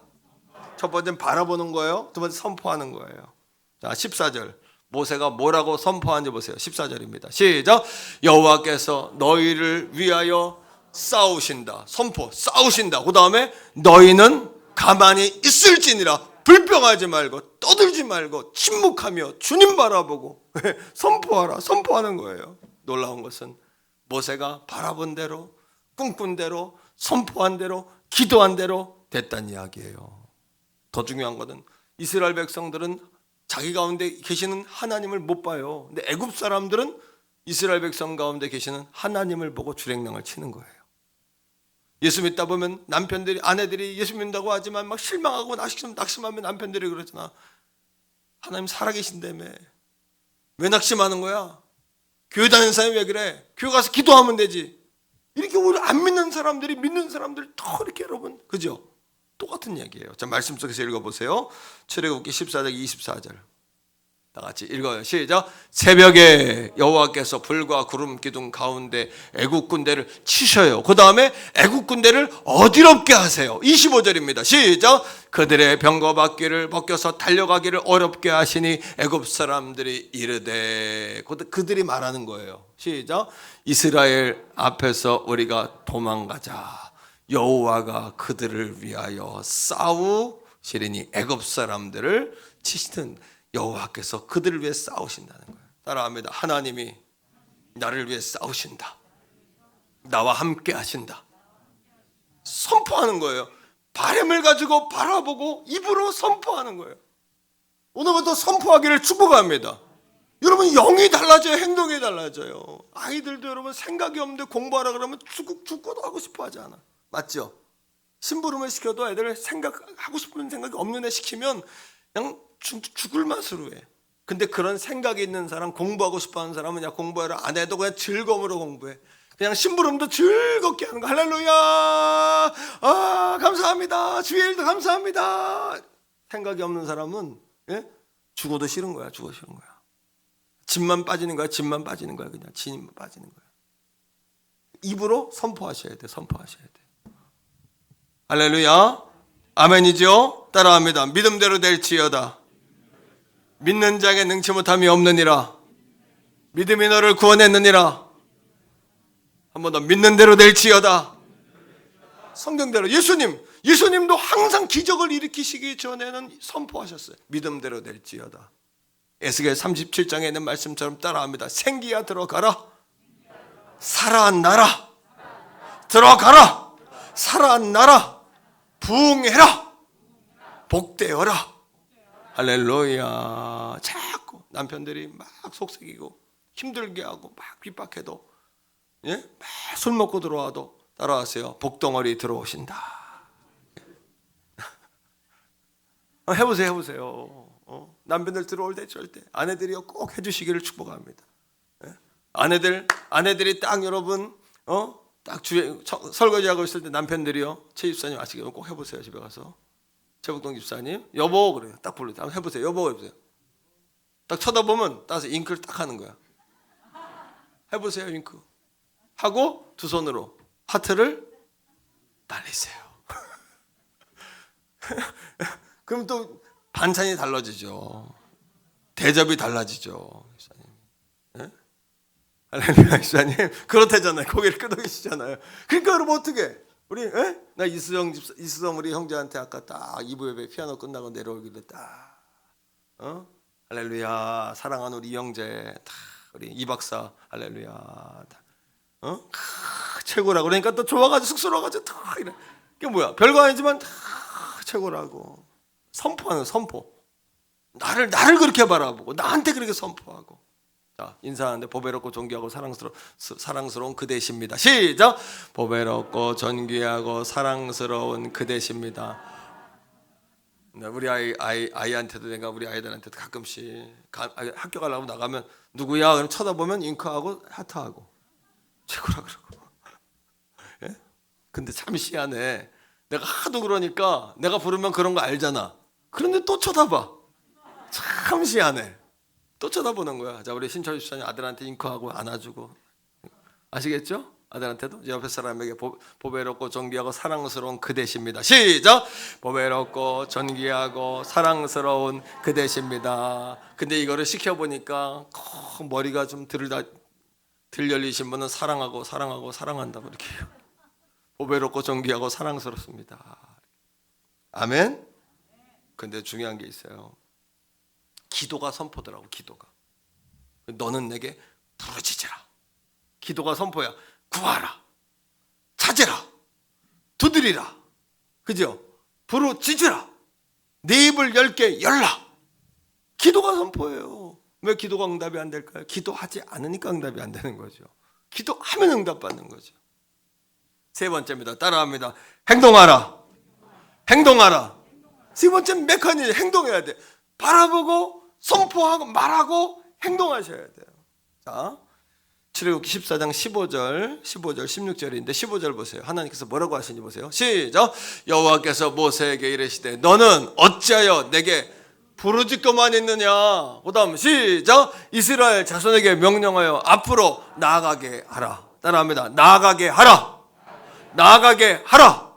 첫 번째는 바라보는 거예요. 두 번째 선포하는 거예요. 자, 14절 모세가 뭐라고 선포하는지 보세요. 14절입니다. 시작. 여호와께서 너희를 위하여 싸우신다. 선포, 싸우신다. 그 다음에 너희는 가만히 있을지니라. 불평하지 말고 떠들지 말고 침묵하며 주님 바라보고 선포하라. 선포하는 거예요. 놀라운 것은 모세가 바라본 대로, 꿈꾼 대로, 선포한 대로, 기도한 대로 됐다는 이야기예요. 더 중요한 것은 이스라엘 백성들은 자기 가운데 계시는 하나님을 못 봐요. 근데 애굽 사람들은 이스라엘 백성 가운데 계시는 하나님을 보고 주랭랑을 치는 거예요. 예수 믿다 보면 남편들이, 아내들이 예수 믿는다고 하지만 막 실망하고 낙심하면 남편들이 그러잖아. 하나님 살아계신다며. 왜 낙심하는 거야? 교회 다니는 사람이 왜 그래? 교회 가서 기도하면 되지. 이렇게 우리 안 믿는 사람들이 믿는 사람들 더 이렇게 여러분, 그죠? 똑같은 얘기예요. 자, 말씀 속에서 읽어보세요. 출애굽기 14장 24절 다 같이 읽어요. 시작. 새벽에 여호와께서 불과 구름 기둥 가운데 애국 군대를 치셔요. 그 다음에 애국 군대를 어지럽게 하세요. 25절입니다. 시작. 그들의 병거바퀴를 벗겨서 달려가기를 어렵게 하시니 애굽 사람들이 이르되, 그들이 말하는 거예요. 시작. 이스라엘 앞에서 우리가 도망가자. 여호와가 그들을 위하여 싸우시리니. 애굽 사람들을 치시는 여호와께서 그들을 위해 싸우신다는 거예요. 따라합니다. 하나님이 나를 위해 싸우신다. 나와 함께 하신다. 선포하는 거예요. 바람을 가지고 바라보고 입으로 선포하는 거예요. 오늘부터 선포하기를 축복합니다. 여러분, 영이 달라져요. 행동이 달라져요. 아이들도 여러분 생각이 없는데 공부하라 그러면 죽고도 하고 싶어 하지 않아. 맞죠? 심부름을 시켜도 애들 하고 싶은 생각이 없는 애 시키면 그냥 죽을 맛으로 해. 근데 그런 생각이 있는 사람, 공부하고 싶어하는 사람은 야 공부해라 안 해도 그냥 즐거움으로 공부해. 그냥 심부름도 즐겁게 하는 거. 할렐루야. 감사합니다. 주의 일도 감사합니다. 생각이 없는 사람은 죽어도 싫은 거야. 죽어도 싫은 거야. 집만 빠지는 거야. 집만 빠지는 거야. 그냥 진만 빠지는 거야. 입으로 선포하셔야 돼. 선포하셔야 돼. 할렐루야. 아멘이죠? 따라합니다. 믿음대로 될지어다. 믿는 자에게 능치 못함이 없느니라. 믿음이 너를 구원했느니라. 한 번 더. 믿는 대로 될지어다. 성경대로. 예수님도 항상 기적을 일으키시기 전에는 선포하셨어요. 믿음대로 될지어다. 에스겔 37장에 있는 말씀처럼 따라합니다. 생기야 들어가라. 살아나라. 들어가라. 살아나라. 부흥해라. 복되어라. 할렐루야. 자꾸 남편들이 막 속삭이고 힘들게 하고 막 핍박해도 막 술 먹고 들어와도 따라하세요. 복덩어리 들어오신다. 해보세요. 남편들 들어올 때 절대 아내들이요 꼭 해주시기를 축복합니다. 아내들이 딱 여러분 딱 주에 설거지하고 있을 때 남편들이요, 최 집사님 아시겠죠? 꼭 해보세요. 집에 가서 최복동 집사님 여보 그래요. 딱 불러요. 한번 해보세요. 여보 해보세요. 딱 쳐다보면 따서 잉크를 딱 하는 거야. 해보세요. 잉크 하고 두 손으로 하트를 날리세요. 그럼 또 반찬이 달라지죠. 대접이 달라지죠. 집사님. 할렐루야. 집사님 그렇다잖아요. 고개를 끄덕이시잖아요. 그러니까 여러분 어떻게 우리 나 이수정 우리 형제한테 아까 딱 2부 예배 피아노 끝나고 내려오길래 딱 할렐루야 사랑하는 우리 이 형제 다 우리 이 박사 할렐루야 다, 최고라고. 그러니까 또 좋아가지고 쑥스러워가지고 다 이래. 그게 뭐야? 별거 아니지만 다 최고라고 선포하는 선포. 나를 그렇게 바라보고 나한테 그렇게 선포하고. 자, 인사하는데 보배롭고 존귀하고 사랑스러운 그 되십니다. 시작. 보배롭고 존귀하고 사랑스러운 그 되십니다. 우리 아이한테도 내가 우리 아이들한테도 가끔씩 학교 가려고 나가면 누구야? 그럼 쳐다보면 잉크하고 하트하고 최고라 그러고. 예? 근데 참 희한해. 내가 하도 그러니까 내가 부르면 그런 거 알잖아. 그런데 또 쳐다봐. 참 잠시 안에 또 쳐다보는 거야. 자, 우리 신철 집사님 아들한테 잉크하고 안아주고, 아시겠죠? 아들한테도 옆에 사람에게 보배롭고 존귀하고 사랑스러운 그 되십니다. 시작! 보배롭고 존귀하고 사랑스러운 그 되십니다. 근데 이거를 시켜보니까 머리가 좀 들열리신 분은 사랑하고 사랑한다고 이렇게 해요. 보배롭고 존귀하고 사랑스럽습니다. 아멘? 근데 중요한 게 있어요. 기도가 선포더라고. 기도가. 너는 내게 부르짖으라. 기도가 선포야. 구하라, 찾으라, 두드리라, 그죠? 부르짖으라, 네 입을 10개 열라. 기도가 선포예요. 왜 기도가 응답이 안 될까요? 기도하지 않으니까 응답이 안 되는 거죠. 기도하면 응답받는 거죠. 세 번째입니다. 따라합니다. 행동하라. 행동하라. 세 번째 메커니즘, 행동해야 돼. 바라보고 선포하고 말하고 행동하셔야 돼요. 자, 출애굽기 14장 15절, 16절인데 15절 보세요. 하나님께서 뭐라고 하시는지 보세요. 시작. 여호와께서 모세에게 이르시되 너는 어찌하여 내게 부르짖고만 있느냐. 그 다음 시작. 이스라엘 자손에게 명령하여 앞으로 나아가게 하라. 따라합니다. 나아가게 하라. 나아가게 하라.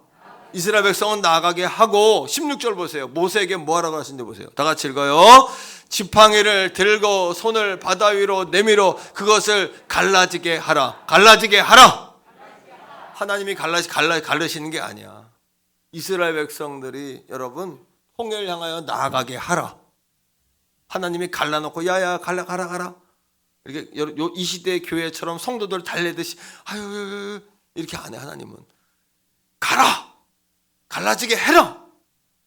이스라엘 백성은 나아가게 하고 16절 보세요. 모세에게 뭐하라고 하시는지 보세요. 다 같이 읽어요. 지팡이를 들고 손을 바다 위로 내밀어 그것을 갈라지게 하라. 갈라지게 하라. 하나님이 갈르시는 게 아니야. 이스라엘 백성들이 여러분 홍해를 향하여 나아가게 하라. 하나님이 갈라놓고 야야 가라. 이렇게 이 시대의 교회처럼 성도들 달래듯이 아유 이렇게 안 해. 하나님은 가라. 갈라지게 해라.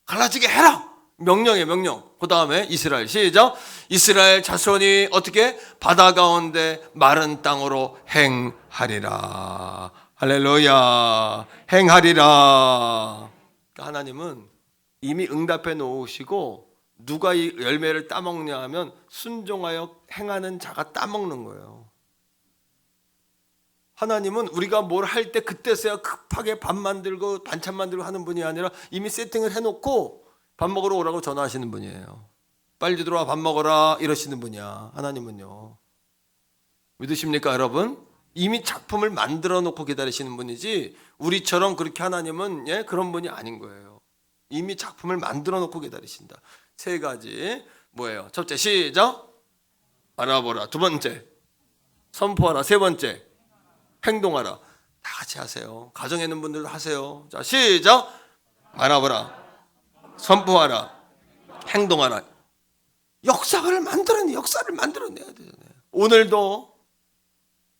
갈라지게 해라. 명령이에요, 명령. 그 다음에 이스라엘 시작. 이스라엘 자손이 어떻게 바다 가운데 마른 땅으로 행하리라. 할렐루야. 행하리라. 하나님은 이미 응답해 놓으시고 누가 이 열매를 따먹냐 하면 순종하여 행하는 자가 따먹는 거예요. 하나님은 우리가 뭘 할 때 그때서야 급하게 밥 만들고 반찬 만들고 하는 분이 아니라 이미 세팅을 해놓고 밥 먹으러 오라고 전화하시는 분이에요. 빨리 들어와 밥 먹어라 이러시는 분이야. 하나님은요. 믿으십니까 여러분? 이미 작품을 만들어 놓고 기다리시는 분이지 우리처럼 그렇게 하나님은 그런 분이 아닌 거예요. 이미 작품을 만들어 놓고 기다리신다. 세 가지 뭐예요? 첫째 시작. 알아보라. 두 번째 선포하라. 세 번째 행동하라. 다 같이 하세요. 가정에 있는 분들도 하세요. 자 시작. 알아보라. 선포하라. 행동하라. 역사를 만들어내야 되잖아요. 오늘도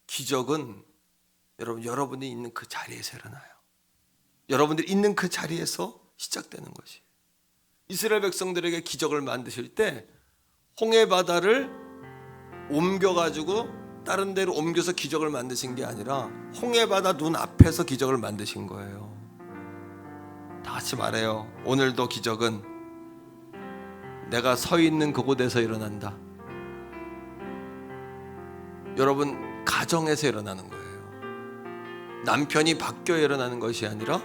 기적은 여러분이 있는 그 자리에서 일어나요. 여러분들이 있는 그 자리에서 시작되는 것이에요. 이스라엘 백성들에게 기적을 만드실 때 홍해 바다를 옮겨가지고 다른 데로 옮겨서 기적을 만드신 게 아니라 홍해 바다 눈 앞에서 기적을 만드신 거예요. 다 같이 말해요. 오늘도 기적은 내가 서 있는 그곳에서 일어난다. 여러분 가정에서 일어나는 거예요. 남편이 바뀌어 일어나는 것이 아니라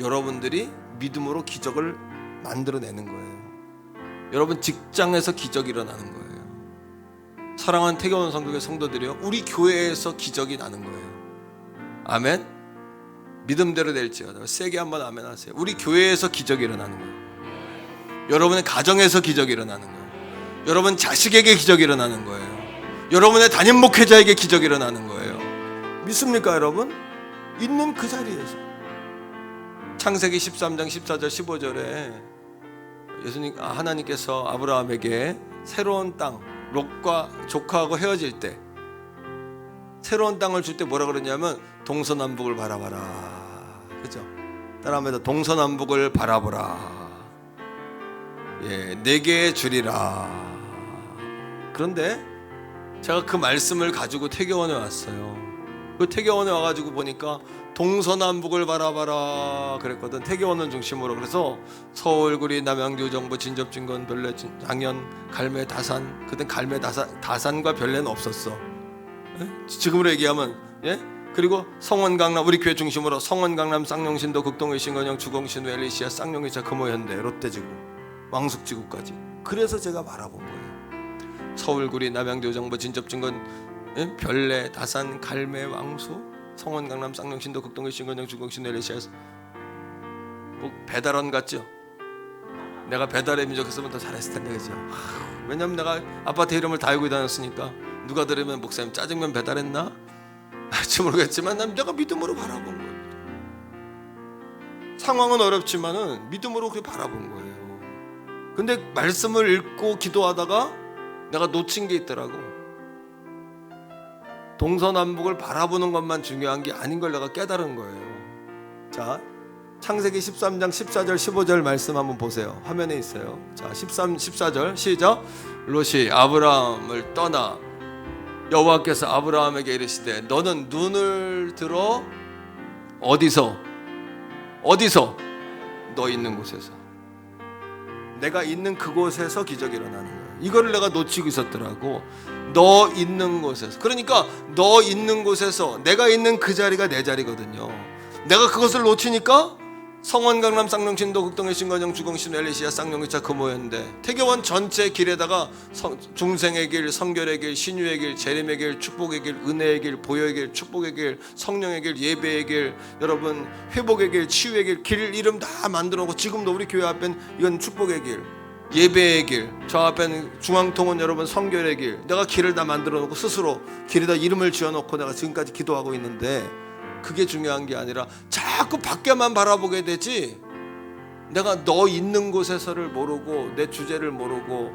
여러분들이 믿음으로 기적을 만들어내는 거예요. 여러분 직장에서 기적이 일어나는 거예요. 사랑하는 태교원 성도의 성도들이요, 우리 교회에서 기적이 나는 거예요. 아멘. 믿음대로 될지어다. 세게 한번 아멘 하세요. 우리 교회에서 기적이 일어나는 거예요. 여러분의 가정에서 기적이 일어나는 거예요. 여러분 자식에게 기적이 일어나는 거예요. 여러분의 담임 목회자에게 기적이 일어나는 거예요. 믿습니까 여러분? 있는 그 자리에서. 창세기 13장 14절 15절에 하나님께서 아브라함에게 새로운 땅, 롯과 조카하고 헤어질 때 새로운 땅을 줄 때 뭐라 그러냐면 동서남북을 바라봐라. 그죠? 따라합니다. 동서남북을 바라보라. 내게 주리라. 그런데 제가 그 말씀을 가지고 태교원에 왔어요. 그 태교원에 와가지고 보니까 동서남북을 바라봐라 그랬거든. 태교원을 중심으로. 그래서 서울, 구리, 남양주, 정부, 진접, 진건, 별내, 장현, 갈매, 다산. 그때 갈매, 다산과 별내는 없었어. 지금으로 얘기하면 그리고 성원, 강남, 우리 교회 중심으로 성원, 강남, 쌍용신도, 극동의 신건영, 주공신우, 엘리시아, 쌍용이차, 금호현대, 롯데지구, 왕숙지구까지. 그래서 제가 바라본 거예요. 서울구리, 남양주, 정보, 진접증건, 별내, 다산, 갈매, 왕수, 성원, 강남, 쌍용, 신도, 극동교, 신건영, 중공, 신도, 엘리시아에서 뭐 배달원 같죠? 내가 배달의 민족 했으면 더 잘했을 텐데, 그죠? 왜냐면 내가 아파트 이름을 다 알고 다녔으니까. 누가 들으면 목사님 짜장면 배달했나? 할지 모르겠지만 난 내가 믿음으로 바라본 거예요. 상황은 어렵지만은 믿음으로 그렇게 바라본 거예요. 근데 말씀을 읽고 기도하다가 내가 놓친 게 있더라고. 동서남북을 바라보는 것만 중요한 게 아닌 걸 내가 깨달은 거예요. 자, 창세기 13장 14절 15절 말씀 한번 보세요. 화면에 있어요. 자, 14절 시작. 롯이 아브라함을 떠나 여호와께서 아브라함에게 이르시되 너는 눈을 들어 어디서 너 있는 곳에서, 내가 있는 그곳에서 기적이 일어나는 거예요. 이거를 내가 놓치고 있었더라고. 너 있는 곳에서. 그러니까 너 있는 곳에서, 내가 있는 그 자리가 내 자리거든요. 내가 그것을 놓치니까 성원, 강남, 쌍용, 신도, 극동의 신건영, 주공, 신도, 엘리시아, 쌍용, 기차 그 모였는데 태교원 전체 길에다가 중생의 길, 성결의 길, 신유의 길, 재림의 길, 축복의 길, 은혜의 길, 보혈의 길, 축복의 길, 성령의 길, 예배의 길, 여러분 회복의 길, 치유의 길, 길 이름 다 만들어 놓고, 지금도 우리 교회 앞엔 이건 축복의 길, 예배의 길, 저 앞에는 중앙통은 여러분 성결의 길, 내가 길을 다 만들어 놓고 스스로 길에다 이름을 지어 놓고 내가 지금까지 기도하고 있는데, 그게 중요한 게 아니라 자꾸 밖에만 바라보게 되지, 내가 너 있는 곳에서를 모르고 내 주제를 모르고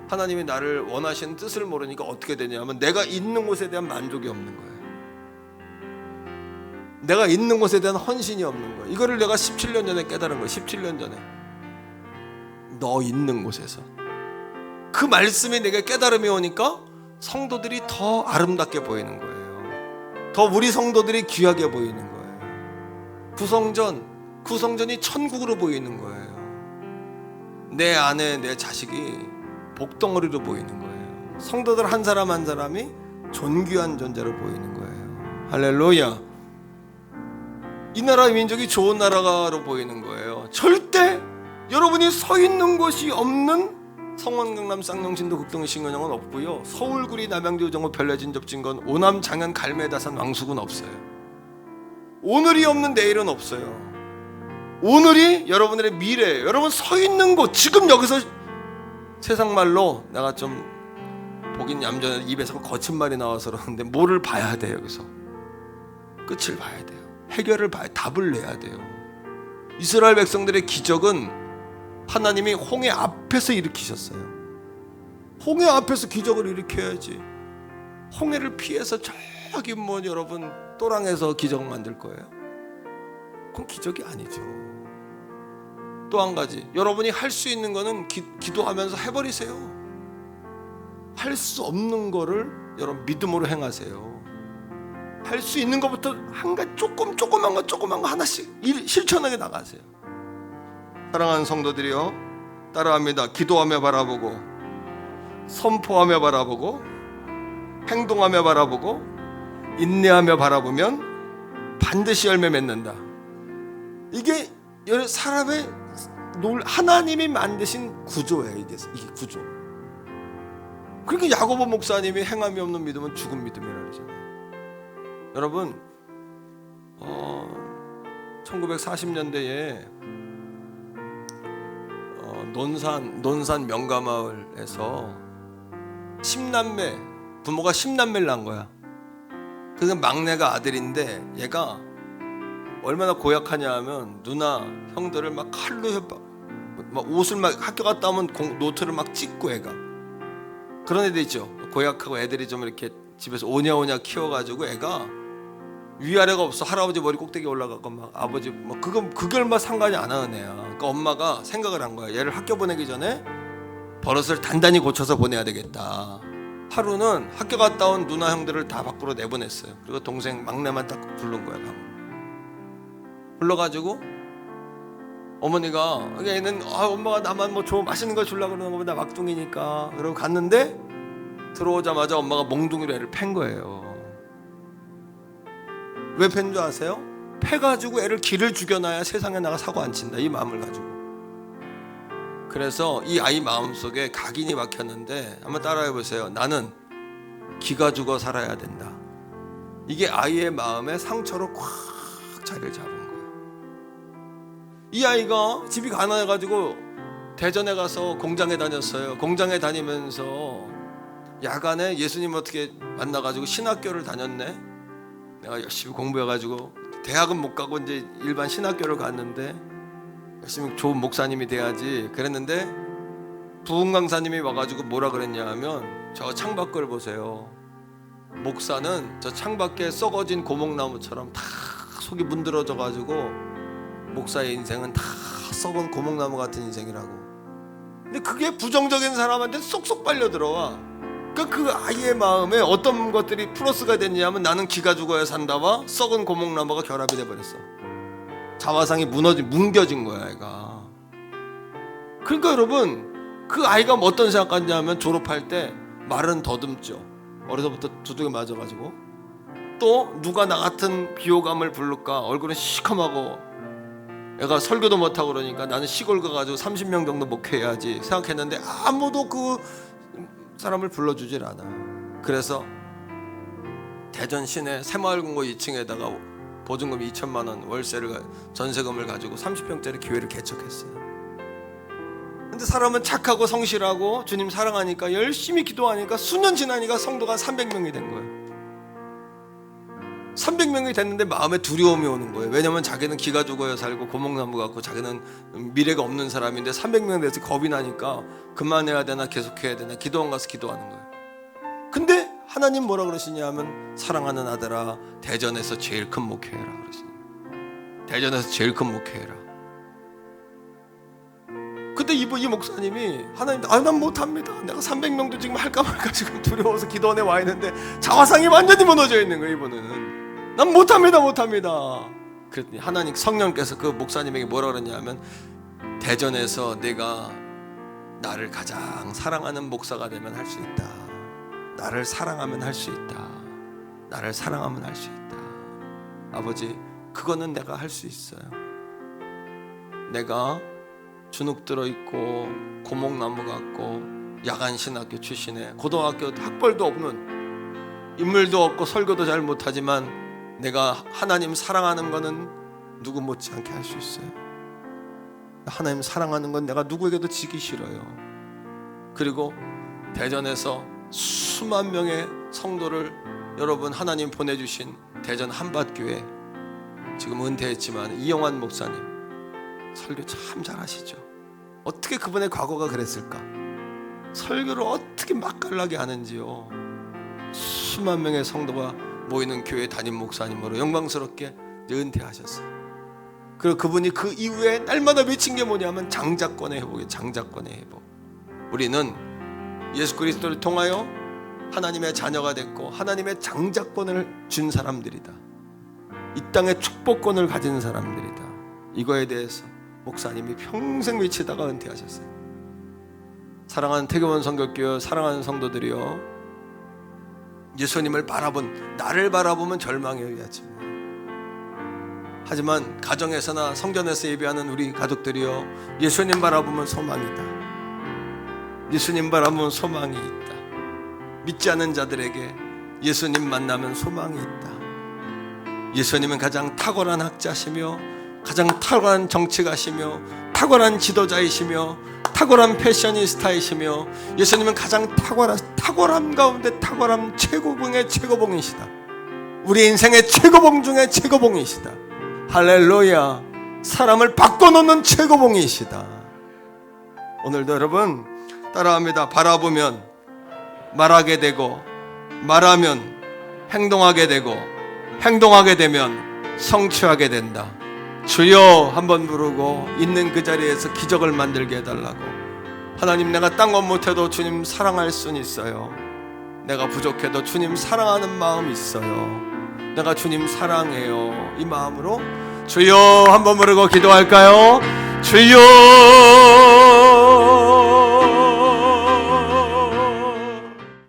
하나님이 나를 원하시는 뜻을 모르니까 어떻게 되냐면 내가 있는 곳에 대한 만족이 없는 거예요. 내가 있는 곳에 대한 헌신이 없는 거예요. 이거를 내가 17년 전에 깨달은 거예요. 17년 전에. 너 있는 곳에서. 그 말씀이 내게 깨달음이 오니까 성도들이 더 아름답게 보이는 거예요. 더 우리 성도들이 귀하게 보이는 거예요. 구성전이 천국으로 보이는 거예요. 내 아내, 내 자식이 복덩어리로 보이는 거예요. 성도들 한 사람 한 사람이 존귀한 존재로 보이는 거예요. 할렐루야. 이 나라 민족이 좋은 나라로 보이는 거예요. 절대 여러분이 서 있는 곳이 없는 성원, 강남, 쌍용, 신도, 극동의 신건영은 없고요. 서울구리, 남양주, 정보, 별내, 진접진건, 오남, 장안, 갈매, 다산, 왕숙은 없어요. 오늘이 없는 내일은 없어요. 오늘이 여러분들의 미래예요. 여러분 서 있는 곳, 지금 여기서, 세상 말로 내가 좀 보긴 얌전해, 입에서 거친 말이 나와서 그러는데 뭐를 봐야 돼요. 여기서 끝을 봐야 돼요. 해결을 봐야, 답을 내야 돼요. 이스라엘 백성들의 기적은 하나님이 홍해 앞에서 일으키셨어요. 홍해 앞에서 기적을 일으켜야지. 홍해를 피해서 저기 뭐 여러분 또랑에서 기적 만들 거예요? 그건 기적이 아니죠. 또 한 가지, 여러분이 할 수 있는 거는 기도하면서 해버리세요. 할 수 없는 거를 여러분 믿음으로 행하세요. 할 수 있는 것부터 한 가지 조그만 거 하나씩 실천하게 나가세요. 사랑하는 성도들이요, 따라합니다. 기도하며 바라보고, 선포하며 바라보고, 행동하며 바라보고, 인내하며 바라보면 반드시 열매 맺는다. 이게 사람의 하나님이 만드신 구조예요. 이게 구조. 그러니까 야고보 목사님이 행함이 없는 믿음은 죽은 믿음이라고 그러잖아요. 여러분 1940년대에 논산 명가마을에서 10남매, 부모가 10남매를 낳은 거야. 그래서 막내가 아들인데 얘가 얼마나 고약하냐 하면 누나 형들을 막 칼로 막 옷을 막 학교 갔다 오면 노트를 막 찍고, 애가 그런 애들 있죠. 고약하고 애들이 좀 이렇게 집에서 오냐오냐 키워가지고 애가 위아래가 없어. 할아버지 머리 꼭대기 올라가고 막 아버지 뭐 그걸 막 상관이 안 하는 애야. 그러니까 엄마가 생각을 한 거야. 얘를 학교 보내기 전에 버릇을 단단히 고쳐서 보내야 되겠다. 하루는 학교 갔다 온 누나 형들을 다 밖으로 내보냈어요. 그리고 동생 막내만 딱 부른 거야. 불러가지고 어머니가, 얘는 엄마가 나만 뭐 좋은 맛있는 거 주려고 그러는 거보다 막둥이니까. 그러고 갔는데 들어오자마자 엄마가 몽둥이로 애를 팬 거예요. 왜 팬 줄 아세요? 패가지고 애를 기를 죽여놔야 세상에 나가 사고 안 친다, 이 마음을 가지고. 그래서 이 아이 마음속에 각인이 박혔는데 한번 따라해 보세요. 나는 기가 죽어 살아야 된다. 이게 아이의 마음에 상처로 꽉 자리를 잡은 거예요. 이 아이가 집이 가난해가지고 대전에 가서 공장에 다녔어요. 공장에 다니면서 야간에 예수님 어떻게 만나가지고 신학교를 다녔네. 내가 열심히 공부해가지고 대학은 못 가고 이제 일반 신학교를 갔는데 열심히 좋은 목사님이 돼야지 그랬는데 부흥 강사님이 와가지고 뭐라 그랬냐 하면 저 창밖을 보세요. 목사는 저 창밖에 썩어진 고목나무처럼 다 속이 문드러져 가지고 목사의 인생은 다 썩은 고목나무 같은 인생이라고. 근데 그게 부정적인 사람한테 쏙쏙 빨려 들어와. 그러니까 그 아이의 마음에 어떤 것들이 플러스가 됐냐면 나는 기가 죽어야 산다와 썩은 고목나무가 결합이 돼버렸어. 자화상이 뭉겨진 거야 애가. 그러니까 여러분 그 아이가 어떤 생각 같냐면 졸업할 때 말은 더듬죠. 어려서부터 두둑에 맞아가지고 또 누가 나 같은 비호감을 부를까. 얼굴은 시커하고 애가 설교도 못하고 그러니까 나는 시골 가가지고 30명 정도 목회해야지 생각했는데 아무도 그 사람을 불러주질 않아. 그래서 대전 시내 새마을금고 2층에다가 보증금 2천만 원 월세를 전세금을 가지고 30평짜리 교회를 개척했어요. 근데 사람은 착하고 성실하고 주님 사랑하니까 열심히 기도하니까 수년 지나니까 성도가 300명이 된 거예요. 300명이 됐는데 마음에 두려움이 오는 거예요. 왜냐면 자기는 기가 죽어야 살고 고목나무 같고 자기는 미래가 없는 사람인데 300명 돼서 겁이 나니까 그만해야 되나 계속해야 되나 기도원 가서 기도하는 거예요. 근데 하나님 뭐라 그러시냐 하면 사랑하는 아들아 대전에서 제일 큰 목회해라 그러시냐. 대전에서 제일 큰 목회해라. 근데 이 목사님이 하나님 난 못합니다. 내가 300명도 지금 할까 말까 지금 두려워서 기도원에 와 있는데 자화상이 완전히 무너져 있는 거예요. 이분은 난 못합니다. 그랬더니 하나님 성령께서 그 목사님에게 뭐라 그러냐면 대전에서 내가 나를 가장 사랑하는 목사가 되면 할 수 있다. 나를 사랑하면 할 수 있다. 나를 사랑하면 할 수 있다. 아버지 그거는 내가 할 수 있어요. 내가 주눅 들어있고 고목나무 같고 야간 신학교 출신에 고등학교 학벌도 없는 인물도 없고 설교도 잘 못하지만 내가 하나님 사랑하는 거는 누구 못지않게 할 수 있어요. 하나님 사랑하는 건 내가 누구에게도 지기 싫어요. 그리고 대전에서 수만 명의 성도를 여러분 하나님 보내주신 대전 한밭교회 지금 은퇴했지만 이영환 목사님 설교 참 잘하시죠. 어떻게 그분의 과거가 그랬을까? 설교를 어떻게 맛깔나게 하는지요. 수만 명의 성도가 모이는 교회 담임 목사님으로 영광스럽게 은퇴하셨어요. 그리고 그분이 그 이후에 날마다 외친 게 뭐냐면 장자권의 회복이에요. 장자권의 회복. 우리는 예수 그리스도를 통하여 하나님의 자녀가 됐고 하나님의 장자권을 준 사람들이다. 이 땅의 축복권을 가진 사람들이다. 이거에 대해서 목사님이 평생 외치다가 은퇴하셨어요. 사랑하는 태교원 성결교회 사랑하는 성도들이요, 예수님을 나를 바라보면 절망에 의하십니다. 하지만 가정에서나 성전에서 예배하는 우리 가족들이요, 예수님 바라보면 소망이다. 예수님 바라보면 소망이 있다. 믿지 않는 자들에게 예수님 만나면 소망이 있다. 예수님은 가장 탁월한 학자시며 가장 탁월한 정치가시며 탁월한 지도자이시며 탁월한 패셔니스타이시며 예수님은 가장 탁월함 가운데 탁월함 최고봉의 최고봉이시다. 우리 인생의 최고봉 중에 최고봉이시다. 할렐루야. 사람을 바꿔놓는 최고봉이시다. 오늘도 여러분 따라합니다. 바라보면 말하게 되고 말하면 행동하게 되고 행동하게 되면 성취하게 된다. 주여 한번 부르고 있는 그 자리에서 기적을 만들게 해달라고. 하나님, 내가 딴 것 못해도 주님 사랑할 수는 있어요. 내가 부족해도 주님 사랑하는 마음 있어요. 내가 주님 사랑해요. 이 마음으로 주여 한번 부르고 기도할까요? 주여